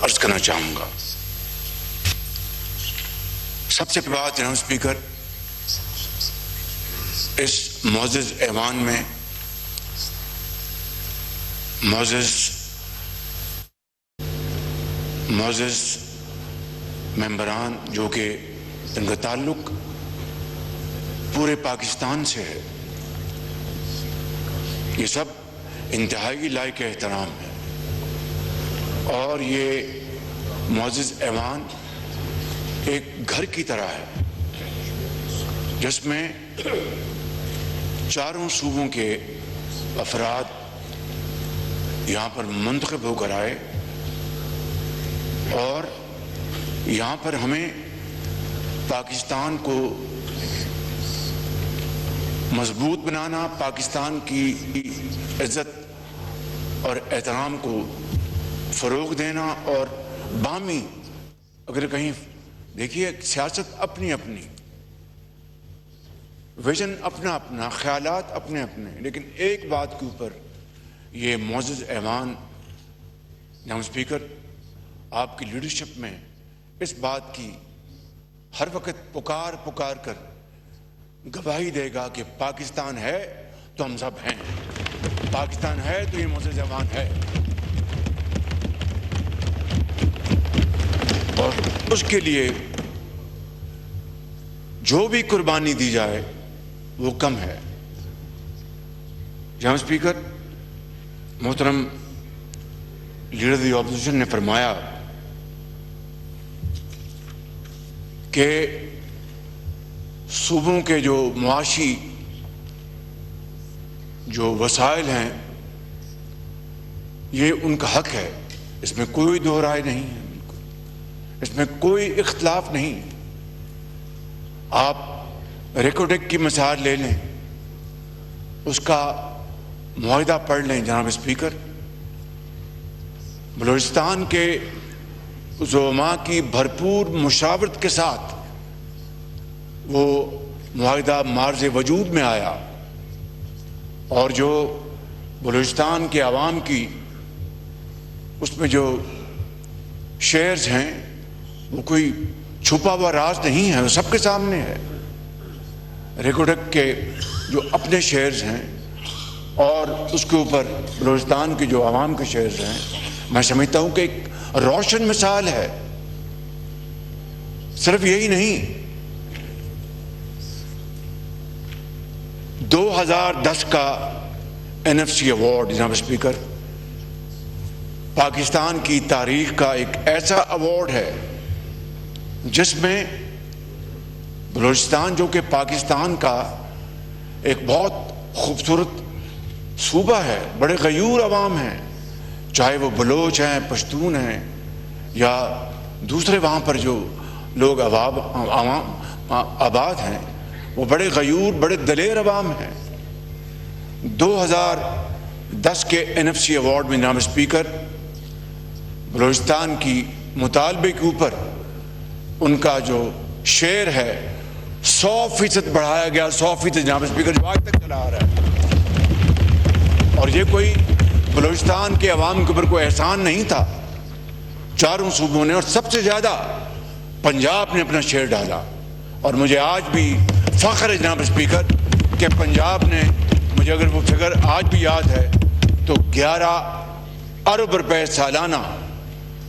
عرض کرنا چاہوں گا۔ سب سے پہلی بات جناب اسپیکر، اس معزز ایوان میں معزز ممبران جو کہ ان کا تعلق پورے پاکستان سے ہے، یہ سب انتہائی لائق احترام ہے، اور یہ معزز ایوان ایک گھر کی طرح ہے جس میں چاروں صوبوں کے افراد یہاں پر منتخب ہو کر آئے، اور یہاں پر ہمیں پاکستان کو مضبوط بنانا، پاکستان کی عزت اور احترام کو فروغ دینا، اور باہمی اگر کہیں دیکھیے سیاست اپنی اپنی، ویژن اپنا اپنا، خیالات اپنے اپنے، لیکن ایک بات کے اوپر یہ معزز ایوان جناب اسپیکر آپ کی لیڈرشپ میں اس بات کی ہر وقت پکار کر گواہی دے گا کہ پاکستان ہے تو ہم سب ہیں، پاکستان ہے تو یہ معزز ایوان ہے، اور اس کے لیے جو بھی قربانی دی جائے وہ کم ہے۔ جناب اسپیکر، محترم لیڈر دی اپوزیشن نے فرمایا کہ صوبوں کے جو معاشی جو وسائل ہیں یہ ان کا حق ہے، اس میں کوئی دو رائے نہیں ہے، اس میں کوئی اختلاف نہیں۔ آپ ریکوڈک کی مثال لے لیں، اس کا معاہدہ پڑھ لیں جناب اسپیکر، بلوچستان کے زعماء کی بھرپور مشاورت کے ساتھ وہ معاہدہ مارز وجود میں آیا، اور جو بلوچستان کے عوام کی اس میں جو شیئرز ہیں وہ کوئی چھپا ہوا راز نہیں ہے، وہ سب کے سامنے ہے۔ ریکوڈک کے جو اپنے شیئرز ہیں اور اس کے اوپر بلوچستان کے جو عوام کے شیئرز ہیں، میں سمجھتا ہوں کہ ایک روشن مثال ہے۔ صرف یہی نہیں، 2010 کا NFC ایوارڈ جناب اسپیکر پاکستان کی تاریخ کا ایک ایسا ایوارڈ ہے جس میں بلوچستان جو کہ پاکستان کا ایک بہت خوبصورت صوبہ ہے، بڑے غیور عوام ہیں، چاہے وہ بلوچ ہیں، پشتون ہیں، یا دوسرے وہاں پر جو لوگ آباد ہیں، وہ بڑے غیور، بڑے دلیر عوام ہیں۔ 2010 کے NFC ایوارڈ میں جناب اسپیکر بلوچستان کی مطالبے کے اوپر ان کا جو شیئر ہے 100% بڑھایا گیا، 100% جناب اسپیکر، جو آج تک چلا آ رہا ہے۔ اور یہ کوئی بلوچستان کے عوام کے اوپر کوئی احسان نہیں تھا، چاروں صوبوں نے، اور سب سے زیادہ پنجاب نے اپنا شیئر ڈالا، اور مجھے آج بھی فخر ہے جناب اسپیکر کہ پنجاب نے، مجھے اگر وہ فگر آج بھی یاد ہے تو 11 ارب روپے سالانہ،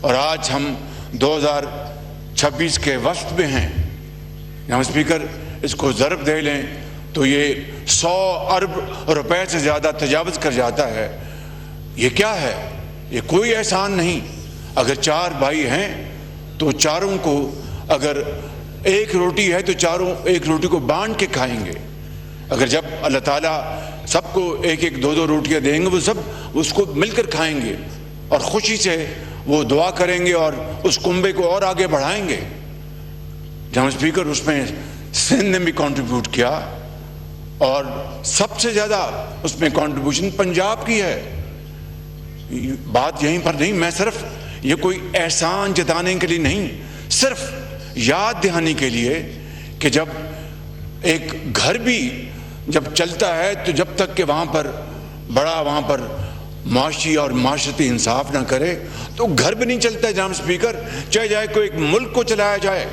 اور آج ہم 2026 کے وسط میں ہیں جناب اسپیکر، اس کو ضرب دے لیں تو یہ 100 ارب روپے سے زیادہ تجاوز کر جاتا ہے۔ یہ کیا ہے؟ یہ کوئی احسان نہیں۔ اگر 4 بھائی ہیں تو چاروں کو، اگر ایک روٹی ہے تو چاروں ایک روٹی کو بانٹ کے کھائیں گے۔ اگر جب اللہ تعالیٰ سب کو ایک ایک 2 روٹیاں دیں گے، وہ سب اس کو مل کر کھائیں گے، اور خوشی سے وہ دعا کریں گے اور اس کنبے کو اور آگے بڑھائیں گے۔ جناب اسپیکر، اس میں سندھ نے بھی کنٹریبیوٹ کیا، اور سب سے زیادہ اس میں کنٹریبیوشن پنجاب کی ہے۔ بات یہیں پر نہیں، میں صرف یہ کوئی احسان جتانے کے لیے نہیں، صرف یاد دہانی کے لیے کہ جب ایک گھر بھی جب چلتا ہے تو جب تک کہ وہاں پر بڑا وہاں پر معاشی اور معاشرتی انصاف نہ کرے تو گھر بھی نہیں چلتا ہے جناب اسپیکر، چاہے جائے کوئی ایک ملک کو چلایا جائے۔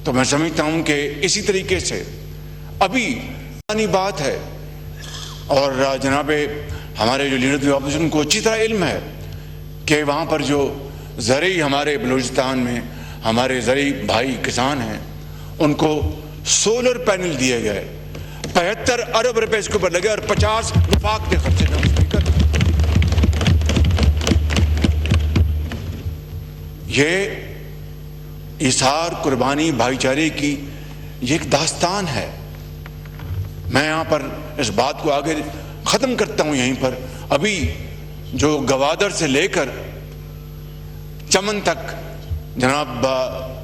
تو میں سمجھتا ہوں کہ اسی طریقے سے ابھی بات ہے، اور جناب ہمارے جو لیڈر اپوزیشن کو اچھی طرح علم ہے کہ وہاں پر جو زرعی ہمارے بلوچستان میں ہمارے زرعی بھائی کسان ہیں ان کو سولر پینل دیے گئے، 75 ارب روپے اس کے اوپر لگے اور 50 وفاق کے خرچے جناب اسپیکر۔ یہ ایثار، قربانی، بھائی چارے کی یہ ایک داستان ہے۔ میں یہاں پر اس بات کو آگے ختم کرتا ہوں یہیں پر۔ ابھی جو گوادر سے لے کر چمن تک جناب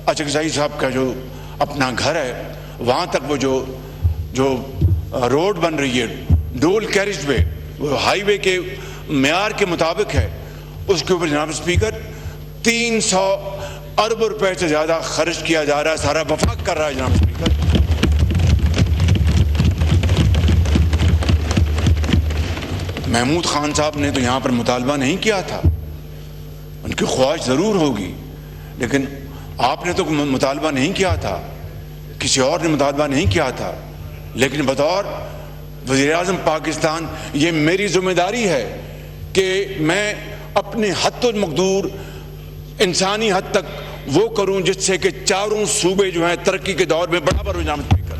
اچکزائی صاحب کا جو اپنا گھر ہے وہاں تک وہ جو روڈ بن رہی ہے ڈول کیریج وے، وہ ہائی وے کے معیار کے مطابق ہے، اس کے اوپر جناب اسپیکر 300 ارب روپے سے زیادہ خرچ کیا جا رہا ہے، سارا وفاق کر رہا ہے جناب اسپیکر۔ محمود خان صاحب نے تو یہاں پر مطالبہ نہیں کیا تھا، ان کی خواہش ضرور ہوگی، لیکن آپ نے تو مطالبہ نہیں کیا تھا، کسی اور نے مطالبہ نہیں کیا تھا، لیکن بطور وزیر اعظم پاکستان یہ میری ذمہ داری ہے کہ میں اپنے حد المقدور انسانی حد تک وہ کروں جس سے کہ چاروں صوبے جو ہیں ترقی کے دور میں برابر ہو جناب اسپیکر۔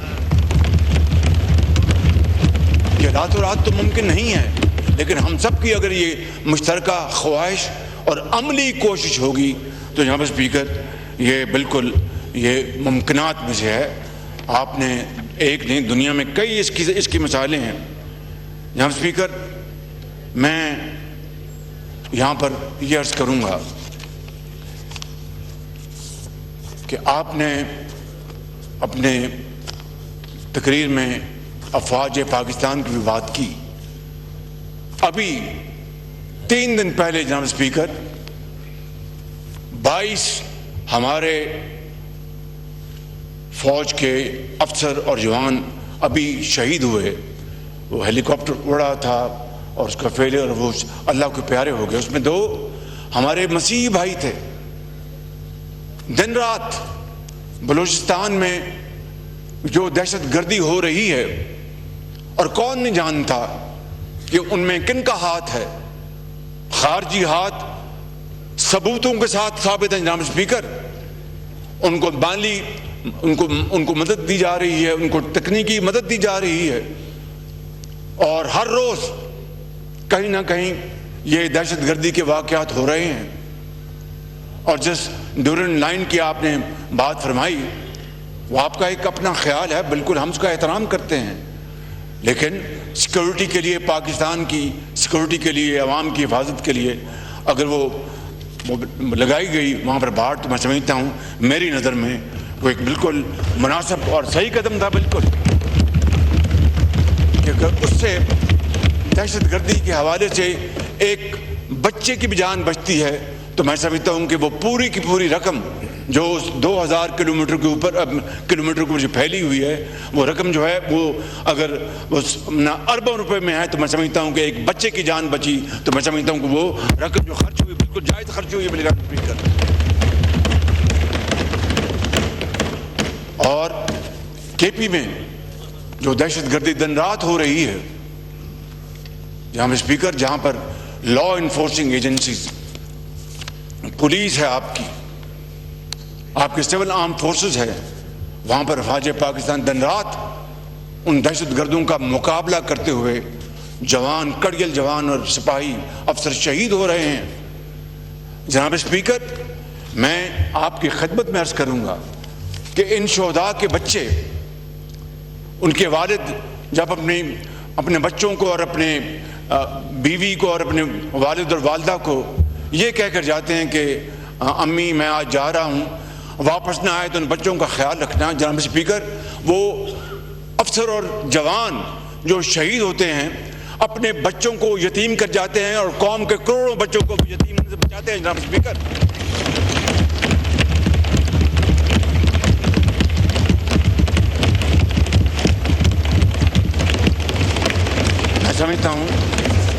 یہ راتوں رات تو ممکن نہیں ہے، لیکن ہم سب کی اگر یہ مشترکہ خواہش اور عملی کوشش ہوگی تو جناب اسپیکر یہ بالکل یہ ممکنات میں سے ہے۔ آپ نے ایک نہیں، دنیا میں کئی اس کی مثالیں ہیں جناب اسپیکر۔ میں یہاں پر یہ عرض کروں گا کہ آپ نے اپنے تقریر میں افواج پاکستان کی بھی بات کی۔ ابھی 3 دن پہلے جناب اسپیکر 22 ہمارے فوج کے افسر اور جوان ابھی شہید ہوئے۔ وہ ہیلی کاپٹر اڑا تھا اور اس کا فیلئر، وہ اللہ کے پیارے ہو گئے۔ اس میں 2 ہمارے مسیحی بھائی تھے۔ دن رات بلوچستان میں جو دہشت گردی ہو رہی ہے، اور کون نہیں جانتا کہ ان میں کن کا ہاتھ ہے، خارجی ہاتھ ثبوتوں کے ساتھ ثابت ہے جناب اسپیکر۔ ان کو مالی ان کو مدد دی جا رہی ہے، ان کو تکنیکی مدد دی جا رہی ہے، اور ہر روز کہیں نہ کہیں یہ دہشت گردی کے واقعات ہو رہے ہیں۔ اور جس ڈیورنڈ لائن کی آپ نے بات فرمائی وہ آپ کا ایک اپنا خیال ہے، بالکل ہم اس کا احترام کرتے ہیں، لیکن سیکورٹی کے لیے، پاکستان کی سیکورٹی کے لیے، عوام کی حفاظت کے لیے اگر وہ لگائی گئی وہاں پر باڑ، تو میں سمجھتا ہوں میری نظر میں وہ ایک بالکل مناسب اور صحیح قدم تھا، بالکل، کہ اگر اس سے دہشت گردی کے حوالے سے ایک بچے کی بھی جان بچتی ہے تو میں سمجھتا ہوں کہ وہ پوری کی پوری رقم جو 2000 کلومیٹر کے اوپر جو پھیلی ہوئی ہے، وہ رقم جو ہے وہ اگر اربوں روپے میں ہے تو میں سمجھتا ہوں کہ ایک بچے کی جان بچی، تو میں سمجھتا ہوں کہ وہ رقم جو خرچ ہوئی بالکل جائز خرچ ہوئی ہے۔ اور کے پی میں جو دہشت گردی دن رات ہو رہی ہے جہاں اسپیکر، جہاں پر لا انفورسنگ ایجنسیز، پولیس ہے آپ کے سول آرم فورسز ہے، وہاں پر افواج پاکستان دن رات ان دہشت گردوں کا مقابلہ کرتے ہوئے جوان، کڑگل جوان اور سپاہی افسر شہید ہو رہے ہیں۔ جناب اسپیکر، میں آپ کی خدمت میں عرض کروں گا کہ ان شہداء کے بچے، ان کے والد جب اپنے بچوں کو اور اپنے بیوی کو اور اپنے والد اور والدہ کو یہ کہہ کر جاتے ہیں کہ امی میں آج جا رہا ہوں، واپس نہ آئے تو ان بچوں کا خیال رکھنا۔ جناب اسپیکر، وہ افسر اور جوان جو شہید ہوتے ہیں اپنے بچوں کو یتیم کر جاتے ہیں اور قوم کے کروڑوں بچوں کو یتیم سے بچاتے ہیں۔ جناب اسپیکر، میں سمجھتا ہوں